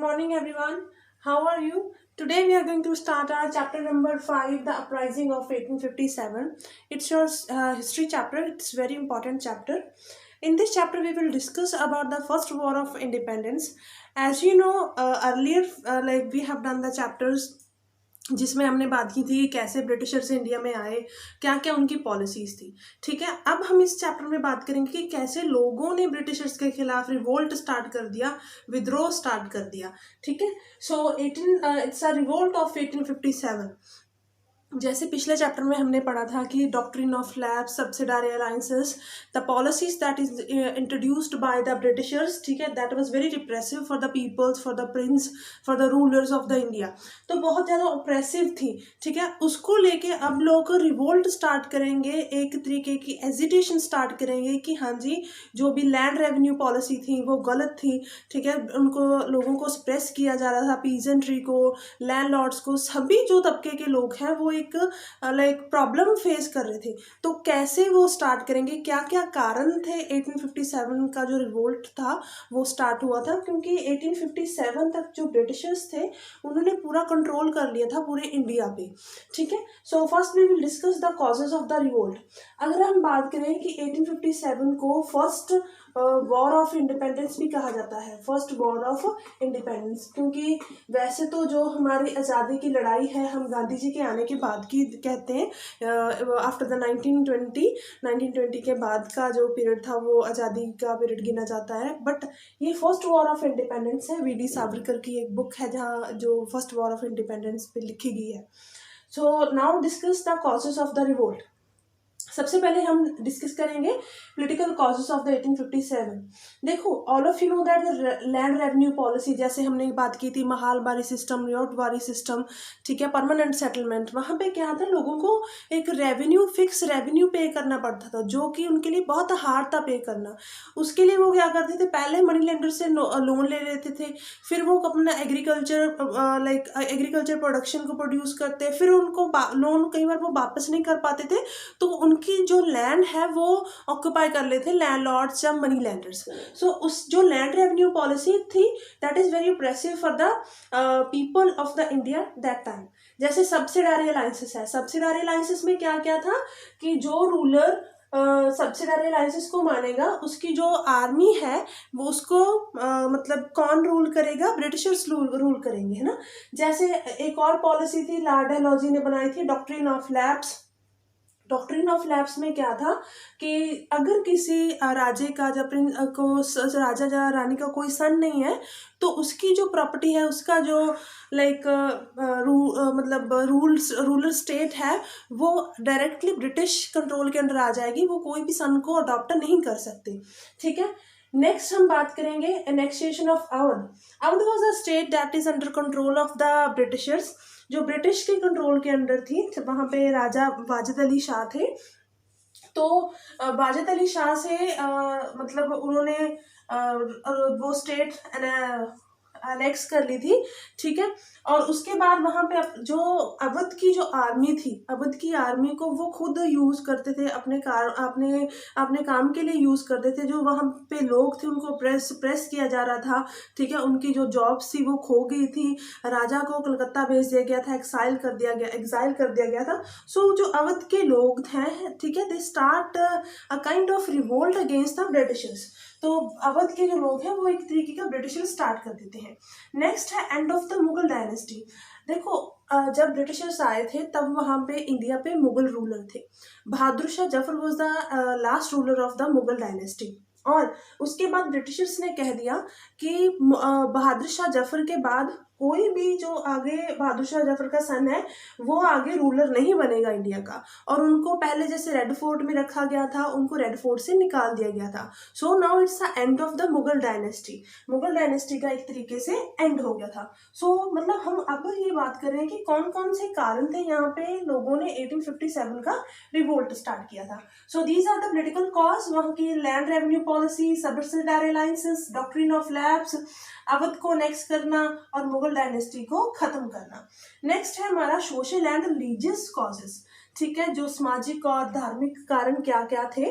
morning, everyone. How are you? Today we are going to start our chapter number 5, The Uprising of 1857. It's your history chapter. It's very important chapter. In this chapter, we will discuss about the first war of independence. As you know, earlier, like we have done the chapters जिसमें हमने बात की थी कैसे Britishers India में आए, क्या क्या उनकी पॉलिसीज थी। ठीक है, अब हम इस चैप्टर में बात करेंगे कि कैसे लोगों ने ब्रिटिशर्स के खिलाफ रिवोल्ट स्टार्ट कर दिया, विद्रोह स्टार्ट कर दिया। ठीक है, so 18 it's a revolt of 1857। जैसे पिछले चैप्टर में हमने पढ़ा था कि doctrine of lapse, subsidiary alliances, the policies that is introduced by the Britishers, ठीक है, that was very repressive for the peoples, for the prince, for the rulers of the India. तो बहुत ज़्यादा ऑप्रेसिव थी। ठीक है, उसको लेके अब लोग रिवोल्ट स्टार्ट करेंगे, एक तरीके की एजिटेशन स्टार्ट करेंगे कि हाँ जी, जो भी लैंड रेवेन्यू पॉलिसी थी वो गलत थी। ठीक है, उनको लोगों को सप्रेस किया जा रहा था, पीजेंट्री को, लैंडलॉर्ड्स को, सभी जो तबके के लोग हैं वो एक लाइक प्रॉब्लम फेस कर रहे थे। तो कैसे वो स्टार्ट करेंगे, क्या क्या कारण थे 1857 का जो रिवोल्ट था वो स्टार्ट हुआ था, क्योंकि 1857 तक जो ब्रिटिशर्स थे उन्होंने पूरा कंट्रोल कर लिया था पूरे इंडिया पे। ठीक है, so first we will discuss the causes of the revolt. अगर हम बात करें कि 1857 को फर्स्ट वॉर ऑफ इंडिपेंडेंस भी कहा जाता है, फर्स्ट वॉर ऑफ इंडिपेंडेंस, क्योंकि वैसे तो जो हमारी आज़ादी की लड़ाई है हम गांधी जी के आने के बाद की कहते हैं, आफ्टर द 1920 के बाद का जो पीरियड था वो आज़ादी का पीरियड गिना जाता है। बट ये फर्स्ट वॉर ऑफ इंडिपेंडेंस है। वी डी सावरकर की एक बुक है जहाँ जो फर्स्ट वॉर ऑफ इंडिपेंडेंस पे लिखी गई है। So now discuss the causes of the revolt. सबसे पहले हम डिस्कस करेंगे पॉलिटिकल कॉजेस ऑफ द 1857। देखो, all of you know that the land revenue policy, जैसे हमने बात की थी महालबारी सिस्टम, रियोटबारी सिस्टम, ठीक है, परमानेंट सेटलमेंट, वहाँ पे क्या था, लोगों को एक रेवेन्यू, फिक्स रेवेन्यू पे करना पड़ता था जो कि उनके लिए बहुत हार्ड था पे करना। उसके लिए वो क्या करते थे, पहले मनी लेंडर से लोन ले लेते थे, फिर वो अपना एग्रीकल्चर प्रोडक्शन को प्रोड्यूस करते, फिर उनको लोन कई बार वो वापस नहीं कर पाते थे, तो उनकी जो लैंड है वो ऑक्यूपाई कर लेते लैंडलॉर्ड्स या मनी लैंडर्स। सो उस जो लैंड रेवेन्यू पॉलिसी थी that is very oppressive for the people of the India that time. जैसे सब्सिडारी अलायंसेस है, सब्सिडारी अलायंसेस में क्या क्या था कि जो रूलर सब्सिडारी अलायंसेस को मानेगा उसकी जो आर्मी है वो उसको मतलब कौन रूल करेगा, ब्रिटिशर्स रूल करेंगे, है ना। जैसे एक और पॉलिसी थी लॉर्ड डलहौजी ने बनाई थी, doctrine of labs. Doctrine of labs में क्या था कि अगर किसी राजे का जब राजा या रानी का कोई सन नहीं है तो उसकी जो प्रॉपर्टी है, उसका जो लाइक मतलब रूलर स्टेट है वो डायरेक्टली ब्रिटिश कंट्रोल के अंडर आ जाएगी, वो कोई भी सन को अडॉप्ट नहीं कर सकते। ठीक है, नेक्स्ट हम बात करेंगे annexation of Awadh. Awadh was a state that is under control of the Britishers, जो ब्रिटिश के कंट्रोल के अंडर थी। वहाँ पे राजा वाजिद अली शाह थे। तो वाजिद अली शाह से मतलब उन्होंने वो स्टेट एनेक्स कर ली थी। ठीक है, और उसके बाद वहाँ पे जो अवध की जो आर्मी थी, अवध की आर्मी को वो खुद यूज़ करते थे, अपने काम के लिए यूज़ करते थे। जो वहाँ पे लोग थे उनको प्रेस किया जा रहा था। ठीक है, उनकी जो जॉब्स थी वो खो गई थी, राजा को कलकत्ता भेज दिया गया था, एक्साइल कर दिया गया था। सो जो अवध के लोग हैं, ठीक है, they start a kind of revolt against the Britishers. तो अवध के जो लोग हैं वो एक तरीके का ब्रिटिशर्स स्टार्ट कर देते हैं। नेक्स्ट है end of the Mughal dynasty. देखो, जब ब्रिटिशर्स आए थे तब वहाँ पे इंडिया पे मुगल रूलर थे। Bahadur Shah Zafar was the last ruler of the Mughal dynasty. और उसके बाद ब्रिटिशर्स ने कह दिया कि बहादुर शाह जफर के बाद कोई भी जो आगे बहादुर शाह जफर का सन है वो आगे रूलर नहीं बनेगा इंडिया का। और उनको पहले जैसे रेड फोर्ट में रखा गया था, उनको रेड फोर्ट से निकाल दिया गया था। So now it's the end of the Mughal dynasty. Mughal dynasty का एक तरीके से एंड हो गया था। सो मतलब हम अब ये बात कर रहे हैं कि कौन कौन से कारण थे यहाँ पे लोगों ने 1857 का रिवोल्ट स्टार्ट किया था। So these are the political cause, वहाँ की land revenue policy, subsidiary alliances, doctrine of lapse, Awadh को नेक्स्ट करना और मुगल डायनेस्टी को खत्म करना। नेक्स्ट है हमारा सोशल एंड रिलीजियस कॉजेस। ठीक है, जो सामाजिक और धार्मिक कारण क्या क्या थे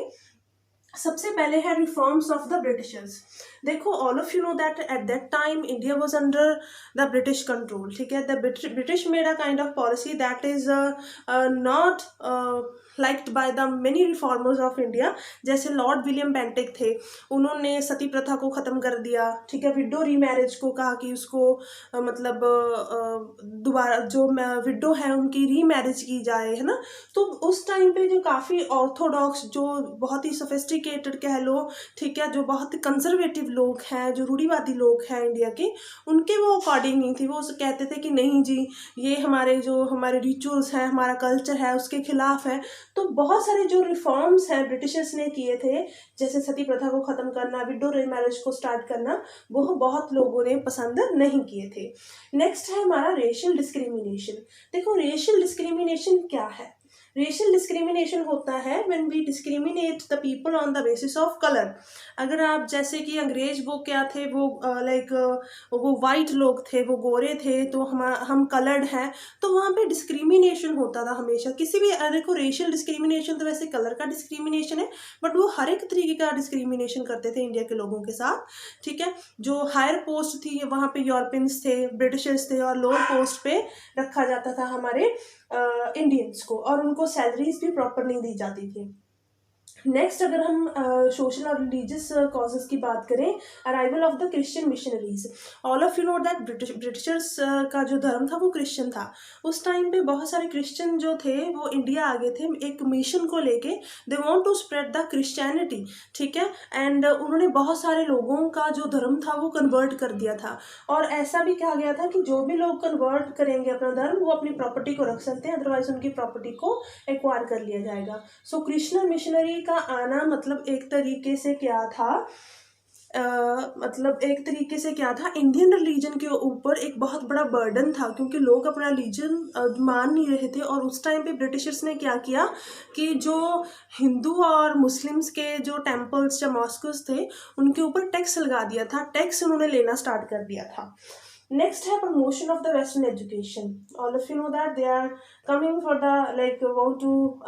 सबसे पहले है रिफॉर्म्स ऑफ द ब्रिटिशर्स। देखो all of you know that at that time India was under the British control, ठीक है। The British made a kind of policy that is not liked by the many reformers of India. जैसे Lord William Bentinck थे, उन्होंने सती प्रथा को ख़त्म कर दिया, ठीक है। विडो रीमैरिज को कहा कि उसको मतलब दोबारा जो विडो है उनकी रीमैरिज की जाए, है ना। तो उस टाइम पे जो काफ़ी ऑर्थोडॉक्स, जो बहुत ही सोफिस्टिकेटेड कह लो, ठीक है, जो बहुत कंजर्वेटिव लोग हैं, जो रूढ़िवादी लोग हैं इंडिया के, उनके वो अकॉर्डिंग नहीं थी। वो कहते थे कि नहीं जी, ये हमारे रिचुअल्स हैं, हमारा कल्चर है, उसके खिलाफ है। तो बहुत सारे जो रिफॉर्म्स हैं ब्रिटिशर्स ने किए थे, जैसे सती प्रथा को ख़त्म करना, विडो रीमैरिज को स्टार्ट करना, वो बहुत लोगों ने पसंद नहीं किए थे। नेक्स्ट है हमारा रेशियल डिस्क्रिमिनेशन। देखो रेशियल डिस्क्रिमिनेशन क्या है? रेशियल डिस्क्रिमिनेशन होता है when we discriminate the people on the basis of colour. अगर आप जैसे कि अंग्रेज वो क्या थे, वो लाइक वो वाइट लोग थे, वो गोरे थे, तो हम कलर्ड हैं, तो वहाँ पे डिस्क्रिमिनेशन होता था हमेशा। किसी भी देखो रेशियल डिस्क्रिमिनेशन तो वैसे कलर का डिस्क्रिमिनेशन है, बट वो हर एक तरीके का डिस्क्रिमिनेशन करते थे इंडिया के लोगों के साथ, ठीक है। जो हायर पोस्ट थी वहाँ पे यूरोपियंस थे, ब्रिटिशर्स थे, और लोअर पोस्ट पे रखा जाता था हमारे इंडियंस को, और उनको सैलरीज भी प्रॉपर नहीं दी जाती थी। नेक्स्ट अगर हम सोशल और रिलीजियस कॉजेज की बात करें, arrival of the Christian missionaries. All of you know that Britishers का जो धर्म था वो क्रिश्चियन था। उस टाइम पे बहुत सारे क्रिश्चियन जो थे वो इंडिया आ गए थे एक मिशन को लेके। They want to spread the Christianity, ठीक है। एंड उन्होंने बहुत सारे लोगों का जो धर्म था वो कन्वर्ट कर दिया था, और ऐसा भी कहा गया था कि जो भी लोग कन्वर्ट करेंगे अपना धर्म, वो अपनी प्रॉपर्टी को रख सकते हैं, अदरवाइज उनकी प्रॉपर्टी को एक्वायर कर लिया जाएगा। सो क्रिश्चियन मिशनरी का आना मतलब एक तरीके से क्या था, इंडियन रिलीजन के ऊपर एक बहुत बड़ा बर्डन था, क्योंकि लोग अपना रिलीजन मान नहीं रहे थे। और उस टाइम पे ब्रिटिशर्स ने क्या किया कि जो हिंदू और मुस्लिम्स के जो टेम्पल्स या मॉस्क्स थे उनके ऊपर टैक्स लगा दिया था, टैक्स उन्होंने लेना स्टार्ट कर दिया था। नेक्स्ट है promotion of the western education. All of you know that they are coming for the like want to,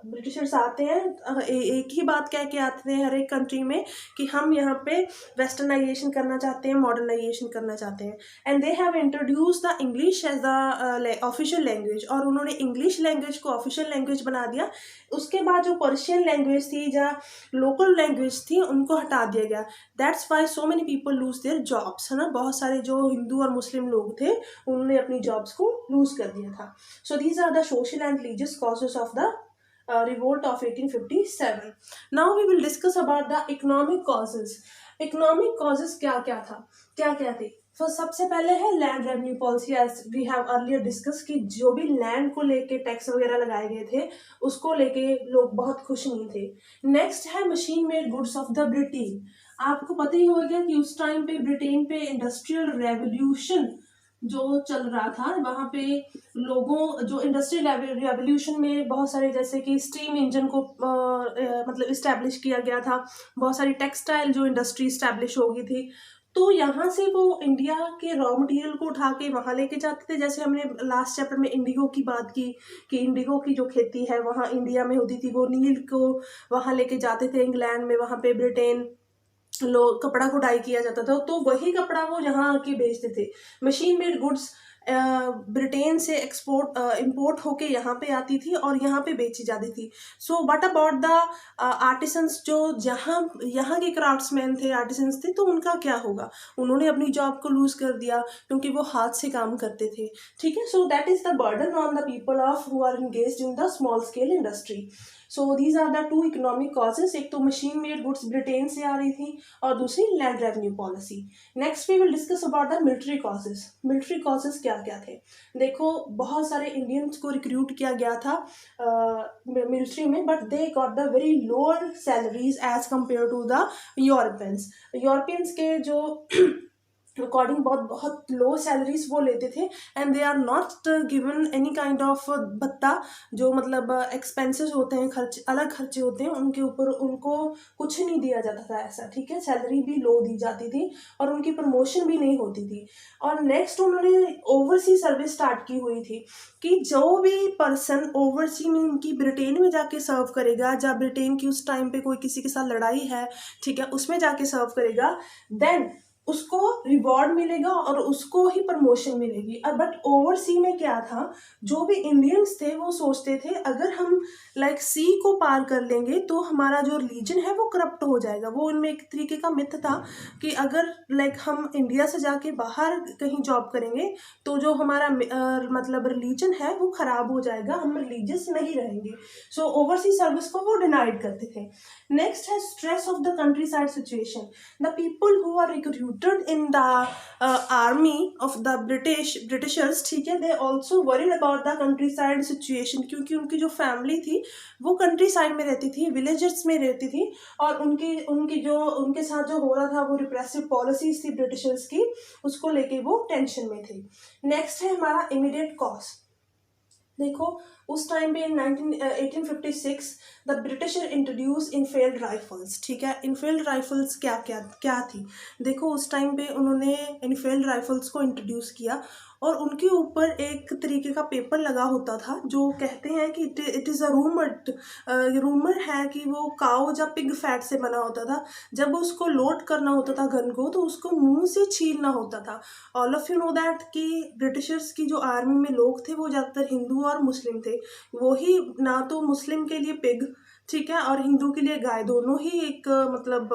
Britishers आते हैं एक ही बात कह के आते हैं हर एक कंट्री में कि हम यहाँ पे वेस्टर्नाइजेशन करना चाहते हैं, मॉडर्नाइजेशन करना चाहते हैं। And they have introduce the English as the official language, और उन्होंने इंग्लिश लैंग्वेज को ऑफिशियल लैंग्वेज बना दिया। उसके बाद जो पर्शियन लैंग्वेज थी या लोकल लैंग्वेज थी उनको हटा दिया गया। That's why so many people lose their jobs, है ना। बहुत सारे जो हिंदू और मुस्लिम लोग थे उन्होंने अपनी जॉब्स को लूज कर दिया था। So these are the social and religious causes of the revolt of 1857. Now we will discuss about the economic causes. Economic causes क्या क्या थे? तो सबसे पहले है land revenue policy, as we have earlier discuss, कि जो भी लैंड को लेके टैक्स वगैरह लगाए गए थे उसको लेके लोग बहुत खुश नहीं थे। नेक्स्ट है machine made goods of the Britain. आपको पता ही होगा कि उस टाइम पे ब्रिटेन पे इंडस्ट्रियल रेवोल्यूशन जो चल रहा था, वहाँ पे लोगों जो इंडस्ट्रियल रेवोल्यूशन में बहुत सारे जैसे कि स्टीम इंजन को मतलब इस्टेब्लिश किया गया था, बहुत सारी टेक्सटाइल जो इंडस्ट्री इस्टेब्लिश हो गई थी। तो यहाँ से वो इंडिया के रॉ मटेरियल को उठा के वहाँ लेके जाते थे। जैसे हमने लास्ट चैप्टर में इंडिगो की बात की कि इंडिगो की जो खेती है वहाँ इंडिया में होती थी, वो नील को वहाँ लेके जाते थे इंग्लैंड में, वहाँ पे ब्रिटेन लोग कपड़ा को डाई किया जाता था, तो वही कपड़ा वो यहाँ आके बेचते थे। मशीन मेड गुड्स ब्रिटेन से एक्सपोर्ट इंपोर्ट होके यहाँ पे आती थी और यहाँ पे बेची जाती थी। So what about the artisans, जो यहाँ के क्राफ्ट्समैन थे, आर्टिसंस थे, तो उनका क्या होगा? उन्होंने अपनी जॉब को लूज कर दिया क्योंकि वो हाथ से काम करते थे, ठीक है। So that is the burden on the people of who are engaged in the small scale industry. So these are the two economic causes, एक तो मशीन मेड गुड्स ब्रिटेन से आ रही थी और दूसरी land revenue policy. Next we will discuss about the military causes. Military causes क्या क्या थे? देखो बहुत सारे इंडियंस को रिक्रूट किया गया था मिलिट्री में, but they got the very lower salaries as compare to the Europeans. Europeans के जो अकॉर्डिंग बहुत बहुत लो सैलरीज वो लेते थे, and they are not given any kind of भत्ता, जो मतलब एक्सपेंसेस होते हैं, खर्च अलग खर्चे होते हैं उनके ऊपर उनको कुछ नहीं दिया जाता था ऐसा, ठीक है। सैलरी भी लो दी जाती थी और उनकी प्रमोशन भी नहीं होती थी। और नेक्स्ट उन्होंने ओवरसी सर्विस स्टार्ट की हुई थी कि जो भी पर्सन ओवरसी में इनकी ब्रिटेन में जाके सर्व करेगा, जब ब्रिटेन की उस टाइम पे कोई किसी के साथ लड़ाई है, ठीक है, उसमें जाके सर्व करेगा, देन उसको रिवॉर्ड मिलेगा और उसको ही प्रमोशन मिलेगी। बट ओवरसी में क्या था, जो भी इंडियंस थे वो सोचते थे अगर हम लाइक सी को पार कर लेंगे तो हमारा जो रिलीजन है वो करप्ट हो जाएगा। वो उनमें एक तरीके का मिथ था कि अगर लाइक हम इंडिया से जाके बाहर कहीं जॉब करेंगे तो जो हमारा मतलब रिलीजन है वो खराब हो जाएगा, हम रिलीजियस नहीं रहेंगे। सो ओवरसी सर्विस को वो डिनाइड करते थे। नेक्स्ट है stress of the countryside situation. The people who are recruited in the army of the Britishers, ठीक है, they also worried about the countryside situation, क्योंकि उनकी जो फैमिली थी वो कंट्री साइड में रहती थी, विलेजेस में रहती थी, और उनकी उनकी जो उनके साथ जो हो रहा था वो रिप्रेसिव पॉलिसीज थी ब्रिटिशर्स की, उसको लेके वो टेंशन में थे। नेक्स्ट है हमारा इमीडिएट कॉज। देखो उस टाइम पे 1856 the britisher introduce Enfield rifles, ठीक है। इनफील्ड राइफल्स क्या क्या क्या थी, देखो उस टाइम पे उन्होंने इनफील्ड राइफल्स को इंट्रोड्यूस किया और उनके ऊपर एक तरीके का पेपर लगा होता था जो कहते हैं कि इट इज़ अ रूमर है कि वो काऊ या पिग फैट से बना होता था। जब उसको लोड करना होता था गन को तो उसको मुंह से छीलना होता था। All of you know that कि ब्रिटिशर्स की जो आर्मी में लोग थे वो ज़्यादातर हिंदू और मुस्लिम थे। वो ही ना तो मुस्लिम के लिए पिग, ठीक है, और हिंदू के लिए गाय, दोनों ही एक मतलब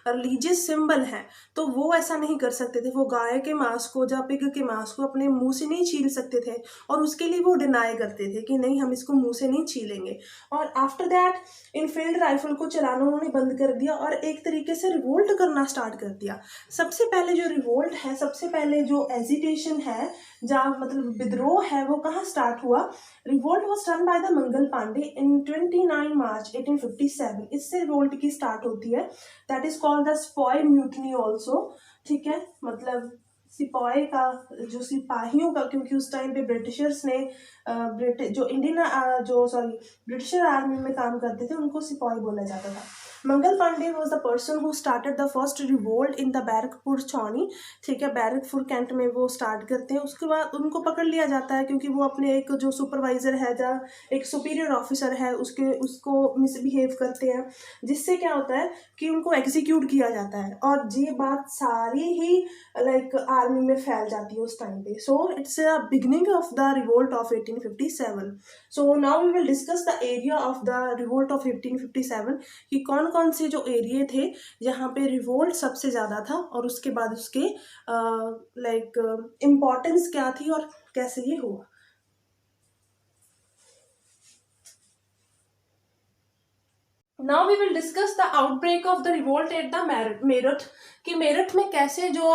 रिलीजियस सिंबल है। तो वो ऐसा नहीं कर सकते थे, वो गाय के मांस को या पिग के मांस को अपने मुंह से नहीं छील सकते थे, और उसके लिए वो डिनाई करते थे कि नहीं हम इसको मुंह से नहीं छीलेंगे। और आफ्टर दैट इनफील्ड राइफल को चलाना उन्होंने बंद कर दिया और एक तरीके से रिवोल्ट करना स्टार्ट कर दिया। सबसे पहले जो रिवोल्ट है, सबसे पहले जो एजिटेशन है, जहाँ मतलब विद्रोह है, वो कहाँ स्टार्ट हुआ। Revolt was done by the Mangal Pandey in 29 March 1857। इससे रिवोल्ट की स्टार्ट होती है, that is called the sepoy mutiny also, ठीक है, मतलब सिपाही का, जो सिपाहियों का, क्योंकि उस टाइम पे ब्रिटिशर्स ने जो इंडियन जो सॉरी ब्रिटिशर आर्मी में काम करते थे उनको सिपाही बोला जाता था। Mangal Pandey was the person who started the first revolt in the Barrackpore छावनी, ठीक है, बैरकपुर कैंट में वो स्टार्ट करते हैं। उसके बाद उनको पकड़ लिया जाता है क्योंकि वो अपने एक जो सुपरवाइजर है या एक सुपीरियर ऑफिसर है उसको मिसबिहेव करते हैं, जिससे क्या होता है कि उनको एग्जीक्यूट किया जाता है। और ये बात सारी ही लाइक आर्मी में फैल जाती है उस टाइम पे। So it's a beginning of the revolt of 1857। So now we will discuss the area of the revolt of 1857 कि कौन कौन से जो एरिए थे जहाँ पे रिवोल्ट सबसे ज़्यादा था, और उसके बाद उसके लाइक इम्पोर्टेंस क्या थी और कैसे ये हुआ। Now we will discuss the outbreak of the revolt at the Meerut, कि मेरठ में कैसे जो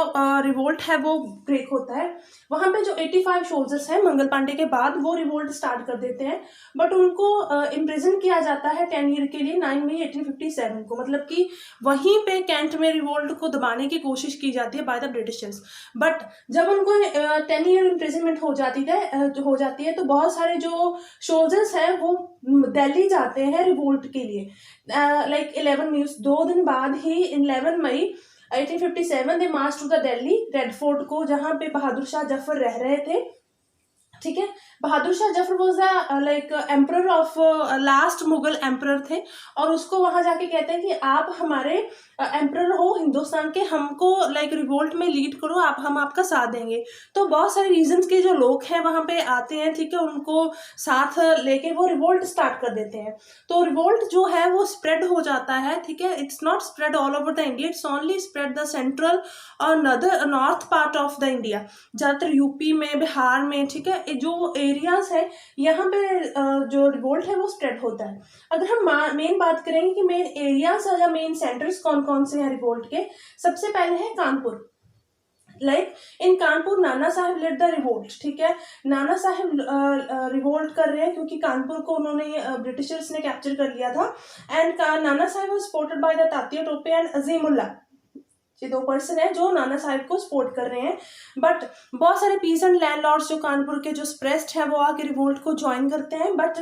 रिवोल्ट है वो ब्रेक होता है। वहाँ पे जो 85 सोल्जर्स हैं मंगल पांडे के बाद वो रिवोल्ट स्टार्ट कर देते हैं, बट उनको इम्प्रिजन किया जाता है 10 ईयर के लिए 9 मई 1857 को, मतलब कि वहीं पे कैंट में रिवोल्ट को दबाने की कोशिश की जाती है बाय द ब्रिटिशर्स। बट जब उनको 10 ईयर इम्प्रिजनमेंट हो जाती है तो बहुत सारे जो सोल्जर्स हैं वो दिल्ली जाते हैं रिवोल्ट के लिए। लाइक 11 मई, 2 दिन बाद ही 11 मई 1857 they march to the Delhi red fort को, जहां पे बहादुर शाह जफर रह रहे थे, ठीक है। Bahadur Shah Zafar was the like emperor of last Mughal emperor थे, और उसको वहां जाके कहते हैं कि आप हमारे एम्प्रर हो हिंदुस्तान के, हमको लाइक रिवोल्ट में लीड करो, हम आपका साथ देंगे। तो बहुत सारे रीजंस के जो लोग हैं वहां पे आते हैं, ठीक है, उनको साथ लेके वो रिवोल्ट स्टार्ट कर देते हैं। तो रिवोल्ट जो है वो स्प्रेड हो जाता है, ठीक है, it's not spread all over the India, it's only spread the central और north part of the India, ज़्यादातर यूपी में, बिहार में, ठीक है, जो एरियाज है यहाँ पे जो रिवोल्ट है वो स्प्रेड होता है। अगर हम मेन बात करेंगे कि मेन एरियाज या मेन सेंटर्स कौन कौन से हैं रिवोल्ट के, सबसे पहले है कानपुर। लाइक इन कानपुर नाना साहब लेड द रिवोल्ट, ठीक है, नाना साहब रिवोल्ट कर रहे हैं क्योंकि कानपुर को उन्होंने ब्रिटिशर्स ने कैप्चर कर लिया था। एंड नाना साहब was supported by the Tatya Tope and Azimullah, ये 2 पर्सन है जो नाना साहेब को सपोर्ट कर रहे हैं। बट बहुत सारे पीसेंट लैंडलॉर्ड्स जो कानपुर के जो सप्रेस्ड है वो आके रिवोल्ट को ज्वाइन करते हैं। बट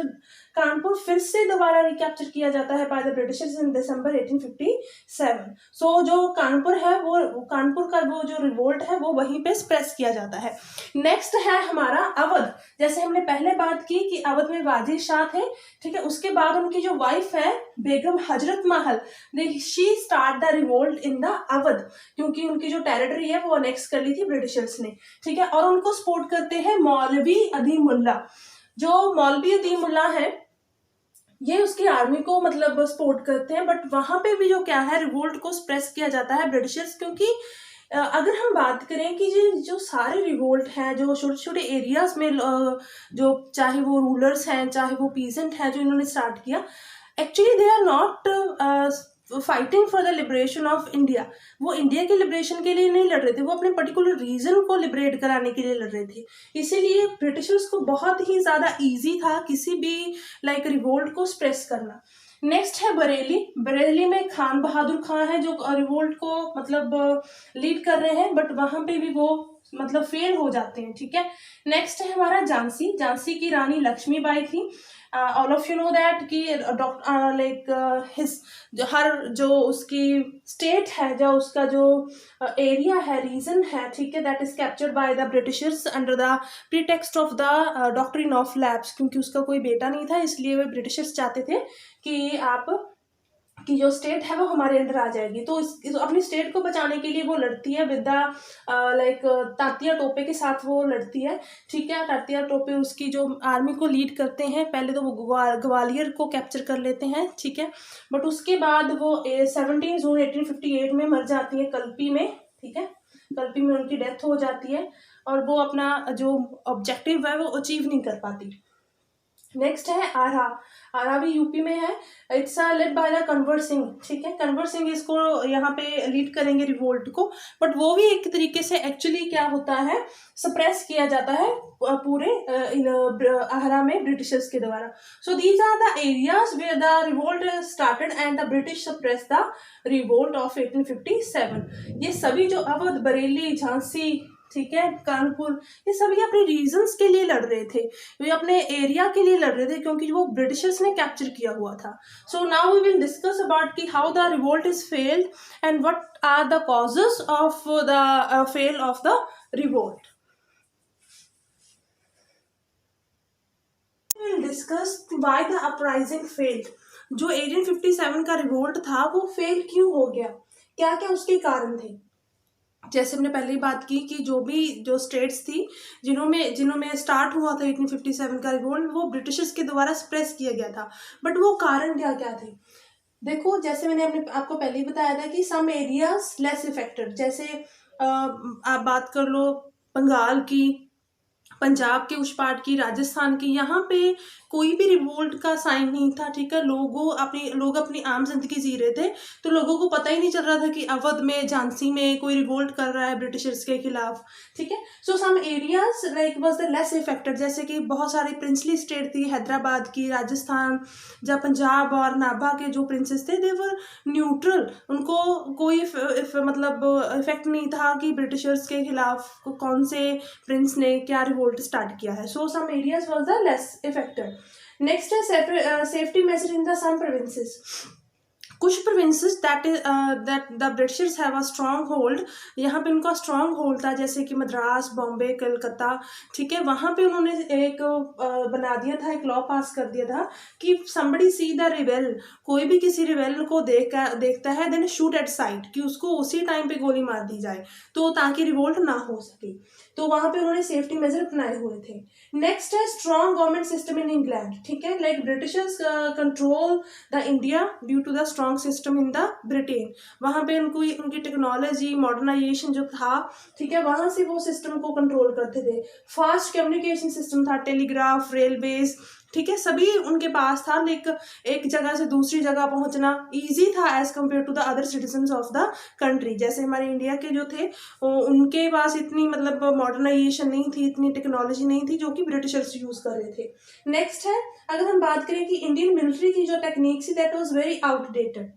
कानपुर फिर से दोबारा रिकैप्चर किया जाता है बाय द ब्रिटिशर्स इन दिसंबर 1857। सो जो कानपुर है वो कानपुर का वो जो रिवोल्ट है वो वहीं पे सप्रेस किया जाता है। नेक्स्ट है हमारा अवध। जैसे हमने पहले बात की कि अवध में वाजिद शाह थे, ठीक है। उसके बाद उनकी जो वाइफ है Begum Hazrat Mahal, she start the revolt in the Awadh, क्योंकि उनकी जो टेरिटरी है वो अनेक्स कर ली थी ब्रिटिशर्स ने, ठीक है। और उनको सपोर्ट करते हैं मौलवी अदीम मुल्ला। जो मौलवी अदीम मुल्ला है ये उसकी आर्मी को मतलब सपोर्ट करते हैं। बट वहां पे भी जो क्या है रिवोल्ट को सप्रेस किया जाता है ब्रिटिशर्स, क्योंकि अगर हम बात करें कि जो सारे रिवोल्ट हैं जो छोटे छोटे एरियाज में जो चाहे वो रूलर्स हैं चाहे वो पीसेंट हैं जो इन्होंने स्टार्ट किया, actually they are not fighting for the liberation of India. वो इंडिया के लिबरेशन के लिए नहीं लड़ रहे थे, वो अपने पर्टिकुलर रीजन को लिबरेट कराने के लिए लड़ रहे थे। इसीलिए ब्रिटिशर्स को बहुत ही ज़्यादा ईजी था किसी भी रिवोल्ट को सप्रेस करना। नेक्स्ट है बरेली। बरेली में खान बहादुर खान है जो रिवोल्ट को मतलब लीड कर रहे हैं, बट वहां पे भी वो मतलब फेल हो जाते हैं, ठीक है। नेक्स्ट है हमारा झांसी। झांसी की रानी लक्ष्मीबाई थी। All of you know that कि हर जो उसकी स्टेट है, जो उसका जो एरिया है, रीजन है, ठीक है, that is captured by the Britishers under the pretext of the doctrine of lapse. क्योंकि उसका कोई बेटा नहीं था, इसलिए वे ब्रिटिशर्स चाहते थे कि कि जो स्टेट है वो हमारे अंडर आ जाएगी। तो अपनी स्टेट को बचाने के लिए वो लड़ती है विद द तात्या टोपे के साथ वो लड़ती है, ठीक है। तात्या टोपे उसकी जो आर्मी को लीड करते हैं। पहले तो वो ग्वालियर को कैप्चर कर लेते हैं, ठीक है। बट उसके बाद वो 17 जून 1858 में मर जाती है कल्पी में, ठीक है। कल्पी में उनकी डेथ हो जाती है और वो अपना जो ऑब्जेक्टिव है वो अचीव नहीं कर पाती। नेक्स्ट है आरा। आरा भी यूपी में है। It's led by the Kanwar Singh, ठीक है। कन्वर सिंह इसको यहाँ पे लीड करेंगे रिवोल्ट को। बट वो भी एक तरीके से एक्चुअली क्या होता है, सप्रेस किया जाता है पूरे आरा में ब्रिटिशर्स के द्वारा। So these are the areas where the revolt started and the British suppress the revolt of 1857। ये सभी जो अवध, बरेली, झांसी, ठीक है, कानपुर, ये सभी अपने रीजन्स के लिए लड़ रहे थे, वे अपने एरिया के लिए लड़ रहे थे, क्योंकि वो ब्रिटिशर्स ने कैप्चर किया हुआ था। So now we will discuss about कि how the revolt is failed and what are the causes of the fail of the revolt. We will discuss why the uprising failed. जो 1857 का revolt था वो fail क्यों हो गया, क्या क्या उसके कारण थे। जैसे हमने पहले ही बात की कि जो स्टेट्स थी जिन्होंने स्टार्ट हुआ था 1857 का रिवोल्ट, वो ब्रिटिशर्स के द्वारा सप्रेस किया गया था। बट वो कारण क्या क्या थे, देखो, जैसे मैंने आपको पहले ही बताया था कि सम एरियाज लेस इफेक्टेड। जैसे आप बात कर लो बंगाल की, पंजाब के उस पार्ट की, राजस्थान की, यहाँ पे कोई भी रिवोल्ट का साइन नहीं था, ठीक है। लोग अपनी आम जिंदगी जी रहे थे, तो लोगों को पता ही नहीं चल रहा था कि अवध में, झांसी में कोई रिवोल्ट कर रहा है ब्रिटिशर्स के खिलाफ, ठीक है। So some areas was the less affected. जैसे कि बहुत सारी प्रिंसली स्टेट थी, हैदराबाद की, राजस्थान, जहाँ पंजाब और नाभा के जो प्रिंसेस थे दे वर न्यूट्रल, उनको कोई मतलब इफेक्ट नहीं था कि ब्रिटिशर्स के खिलाफ कौन से प्रिंस ने क्या रिवोल्ट स्टार्ट किया है। So some areas was the less affected. Next है safety measure in the some provinces. कुछ provinces that the Britishers have a strong hold, यहाँ पे उनका स्ट्रॉन्ग होल्ड था, जैसे कि मद्रास, बॉम्बे, कलकत्ता, ठीक है। वहाँ पे उन्होंने एक बना दिया था, एक लॉ पास कर दिया था कि somebody see the rebel, कोई भी किसी रिबेल को देखता है देन शूट एट साइट, कि उसको उसी टाइम पे गोली मार दी जाए, तो ताकि रिवोल्ट ना हो सके। तो वहाँ पे उन्होंने सेफ्टी मेजर अपनाए हुए थे। नेक्स्ट है strong government system in England, ठीक है। Like Britishers control the India due to the strong system in the Britain. वहाँ पे उनकी टेक्नोलॉजी, मॉडर्नाइजेशन जो था, ठीक है, वहाँ से वो सिस्टम को कंट्रोल करते थे। फास्ट कम्युनिकेशन सिस्टम था, टेलीग्राफ, रेलवेज, ठीक है, सभी उनके पास था। लाइक एक जगह से दूसरी जगह पहुंचना इजी था as compare to the other citizens of the country. जैसे हमारे इंडिया के जो थे उनके पास इतनी मतलब मॉडर्नाइजेशन नहीं थी, इतनी टेक्नोलॉजी नहीं थी जो कि ब्रिटिशर्स यूज कर रहे थे। नेक्स्ट है, अगर हम बात करें कि इंडियन मिलिट्री की जो टेक्निक थी that was very outdated,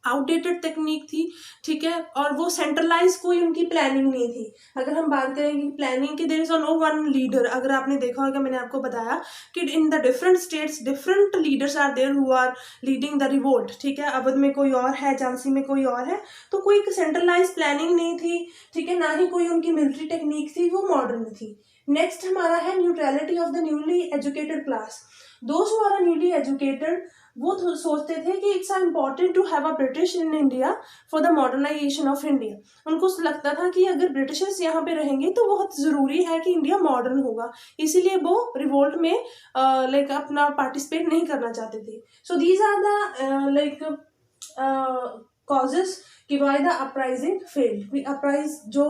outdated technique थी, ठीक है, और वो सेंट्रलाइज कोई उनकी प्लानिंग नहीं थी। अगर हम बात करें कि प्लानिंग की, there is no one leader. अगर आपने देखा होगा, मैंने आपको बताया कि in the different states different leaders are there who are leading the revolt, ठीक है। अवध में कोई और है, झांसी में कोई और है, तो कोई सेंट्रलाइज प्लानिंग नहीं थी, ठीक है, ना ही कोई उनकी मिलिट्री टेक्निक थी, वो मॉडर्न थी। नेक्स्ट हमारा है neutrality of the newly educated class. Those who are newly educated, वो सोचते थे कि it's important to have a British in India for the modernization of India. उनको लगता था कि अगर ब्रिटिशर्स यहाँ पे रहेंगे तो बहुत ज़रूरी है कि इंडिया मॉडर्न होगा, इसीलिए वो रिवोल्ट में लाइक अपना पार्टिसिपेट नहीं करना चाहते थे। So these are the like causes that why the uprising failed. Uprise जो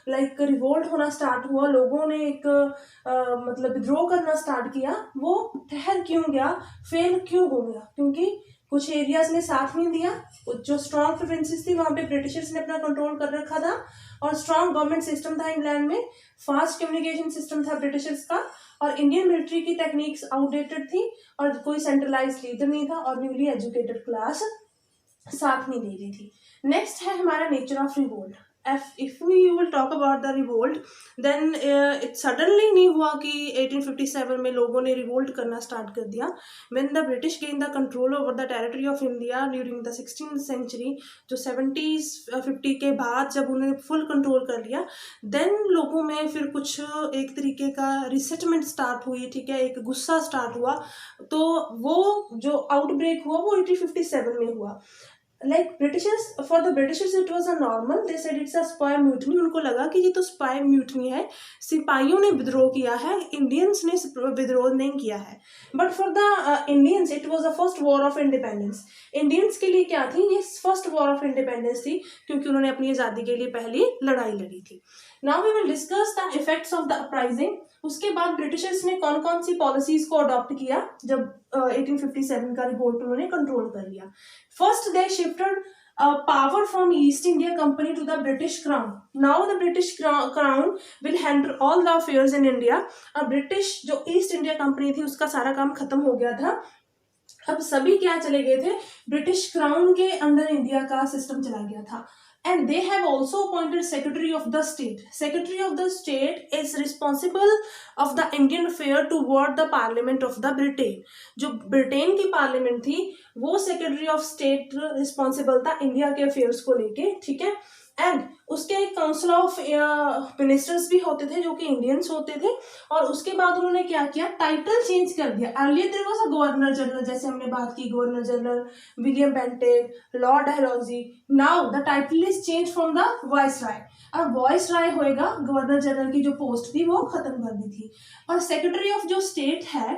लाइक रिवोल्ट होना स्टार्ट हुआ, लोगों ने एक मतलब विद्रोह करना स्टार्ट किया, वो ठहर क्यों गया, फेल क्यों हो गया? क्योंकि कुछ एरियाज ने साथ नहीं दिया। जो स्ट्रॉन्ग प्रोविंसेस थी वहां पे ब्रिटिशर्स ने अपना कंट्रोल कर रखा था, और स्ट्रॉन्ग गवर्नमेंट सिस्टम था इंग्लैंड में, फास्ट कम्युनिकेशन सिस्टम था ब्रिटिशर्स का, और इंडियन मिलिट्री की टेक्निक्स आउटडेटेड थी, और कोई सेंट्रलाइज लीडर नहीं था, और न्यूली एजुकेटेड क्लास साथ नहीं दे रही थी। नेक्स्ट है हमारा nature of revolt. If we will talk about the revolt, then it suddenly नहीं हुआ कि 1857 में लोगों ने रिवोल्ट करना स्टार्ट कर दिया। When the British gain the control over the territory of India during the 16th century, जो 70s 50 के बाद जब उन्होंने फुल कंट्रोल कर लिया, देन लोगों में फिर कुछ एक तरीके का रिसेटमेंट स्टार्ट हुई, ठीक है, एक गुस्सा स्टार्ट हुआ। तो वो जो आउटब्रेक हुआ वो 1857 में हुआ। Like Britishers, for the Britishers it was a normal, they said it's a spy mutiny. उनको लगा कि ये तो स्पाई म्यूटनी है, सिपाहियों ने विद्रोह किया है, इंडियंस ने विद्रोह नहीं किया है। But for the Indians it was the first war of independence. Indians के लिए क्या थी, ये फर्स्ट वॉर ऑफ इंडिपेंडेंस थी, क्योंकि उन्होंने अपनी आज़ादी के लिए पहली लड़ाई लड़ी थी। Now we will discuss the effects of the uprising. उसके बाद ब्रिटिशर्स ने कौन कौन सी पॉलिसीज को अडॉप्ट किया जब 1857 का रिवोल्ट उन्होंने कंट्रोल कर लिया। First they shifted power from East India Company to the British Crown. Now the British Crown will handle all the affairs in India. अब ब्रिटिश जो ईस्ट इंडिया कंपनी थी उसका सारा काम खत्म हो गया था, अब सभी क्या चले गए थे, ब्रिटिश क्राउन के अंडर इंडिया का सिस्टम चला गया था। And they have also appointed Secretary of the State. Secretary of the State is responsible of the Indian affair toward the Parliament of the Britain. जो ब्रिटेन की parliament थी वो secretary of state responsible था India के affairs को लेके, ठीक है। एंड उसके काउंसिल ऑफ मिनिस्टर्स भी होते थे जो कि इंडियंस होते थे। और उसके बाद उन्होंने क्या किया, टाइटल चेंज कर दिया। Earlier there was a governor general, जैसे हमने बात की governor general William Bentinck, lord Dalhousie. Now the title is change from the viceroy. अब वाइसराय होएगा, गवर्नर जनरल की जो पोस्ट थी वो खत्म कर दी थी। और सेक्रेटरी ऑफ जो स्टेट है,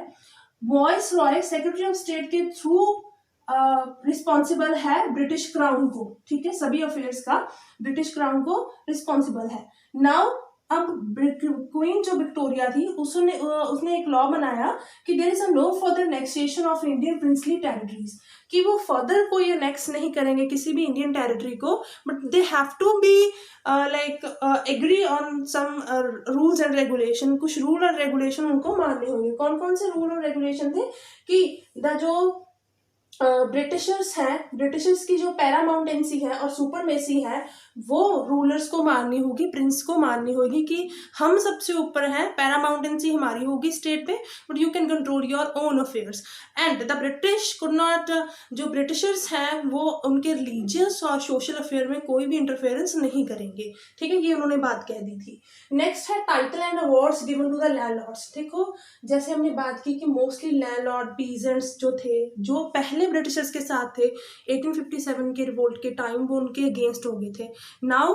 वाइसराय सेक्रेटरी ऑफ स्टेट के थ्रू रिस्पॉन्सिबल है ब्रिटिश क्राउन को, ठीक है, सभी अफेयर्स का ब्रिटिश क्राउन को रिस्पॉन्सिबल है। नाउ अब क्वीन जो विक्टोरिया थी उसने एक लॉ बनाया कि there is a no further annexation of Indian princely territories, कि वो फर्दर कोई नेक्स नहीं करेंगे किसी भी इंडियन टेरिटरी को, but they have to be like agree on some rules and regulation. कुछ रूल और रेगुलेशन उनको मानने होंगे। कौन कौन से रूल और रेगुलेशन थे कि द जो ब्रिटिशर्स हैं, ब्रिटिशर्स की जो पैरामाउंटेंसी है और सुपरमेसी है वो रूलर्स को माननी होगी, प्रिंस को माननी होगी कि हम सबसे ऊपर हैं, पैरामाउंटेंसी हमारी होगी स्टेट पे, but you can control your own affairs. And the British could not, जो ब्रिटिशर्स हैं वो उनके रिलीजियस और सोशल अफेयर में कोई भी इंटरफेरेंस नहीं करेंगे, ठीक है, ये उन्होंने बात कह दी थी। नेक्स्ट है title and awards given to the landlords. देखो जैसे हमने बात की कि मोस्टली लैंडलॉर्ड पीजेंट्स जो थे, जो पहले ब्रिटिशर्स के साथ थे 1857 के रिवोल्ट के टाइम, वो उनके अगेंस्ट हो गए थे। Now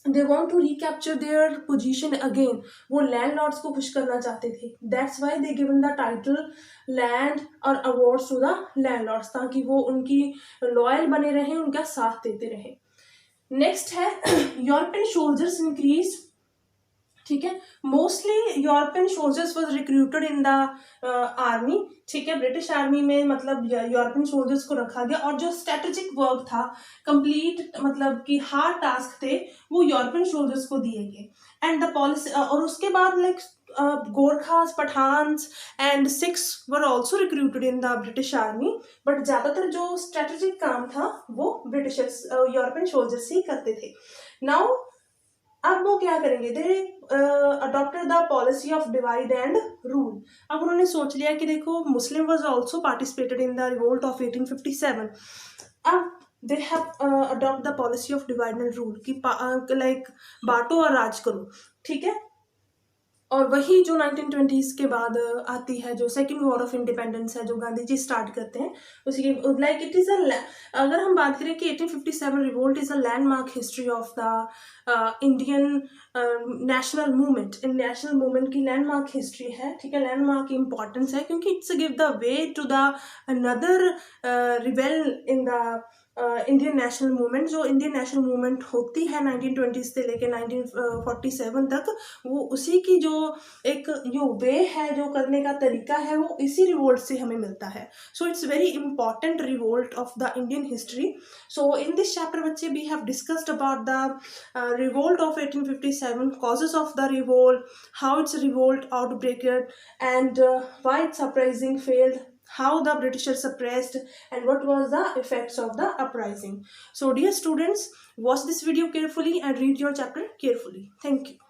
they want to recapture their position again, वो लैंडलॉर्ड्स को खुश करना चाहते थे। That's why they given the title land और अवार्ड्स टू द लैंडलॉर्ड्स, ताकि वो उनकी लॉयल बने रहें, उनका साथ देते रहें। नेक्स्ट है यूरोपियन सोल्जर्स इंक्रीज, ठीक है, mostly European soldiers was recruited in the army, ठीक है, ब्रिटिश आर्मी में मतलब यूरोपियन सोल्जर्स को रखा गया। और जो स्ट्रेटेजिक वर्क था, कंप्लीट मतलब कि हार्ड टास्क थे, वो यूरोपियन सोल्जर्स को दिए गए। एंड द पॉलिसी, और उसके बाद like Gorkhas, Pathans and Sikhs were also recruited in the British army, but ज़्यादातर जो स्ट्रेटेजिक काम था वो ब्रिटिशर्स, यूरोपियन सोल्जर्स ही करते थे. नाउ अब वो क्या करेंगे, they adopted the policy of divide and rule. अब उन्होंने सोच लिया कि देखो Muslim was also participated in the revolt of 1857. अब they have adopt the policy of divide and rule कि लाइक बांटो और राज करो, ठीक है. और वही जो 1920s के बाद आती है, जो सेकेंड वॉर ऑफ इंडिपेंडेंस है जो गांधी जी स्टार्ट करते हैं, उसी के लाइक इट इज़ अगर हम बात करें कि 1857 revolt is a landmark history of the Indian national movement. इन नेशनल मूवमेंट की लैंडमार्क हिस्ट्री है, ठीक है, लैंडमार्क इंपॉर्टेंस है, क्योंकि it's give the way to the another rebel in the Indian national movement. जो इंडियन नेशनल मूवमेंट होती है 1920 से लेकर 1947 तक, वो उसी की जो एक जो वे है, जो करने का तरीका है, वो इसी रिवोल्ट से हमें मिलता है. So it's very important revolt of the Indian history. So in this chapter बच्चे we have discussed about the revolt of 1857, causes of the revolt, how its revolt outbreaked, and why its uprising failed, how the Britishers suppressed, and what was the effects of the uprising. So dear students, watch this video carefully and read your chapter carefully. Thank you.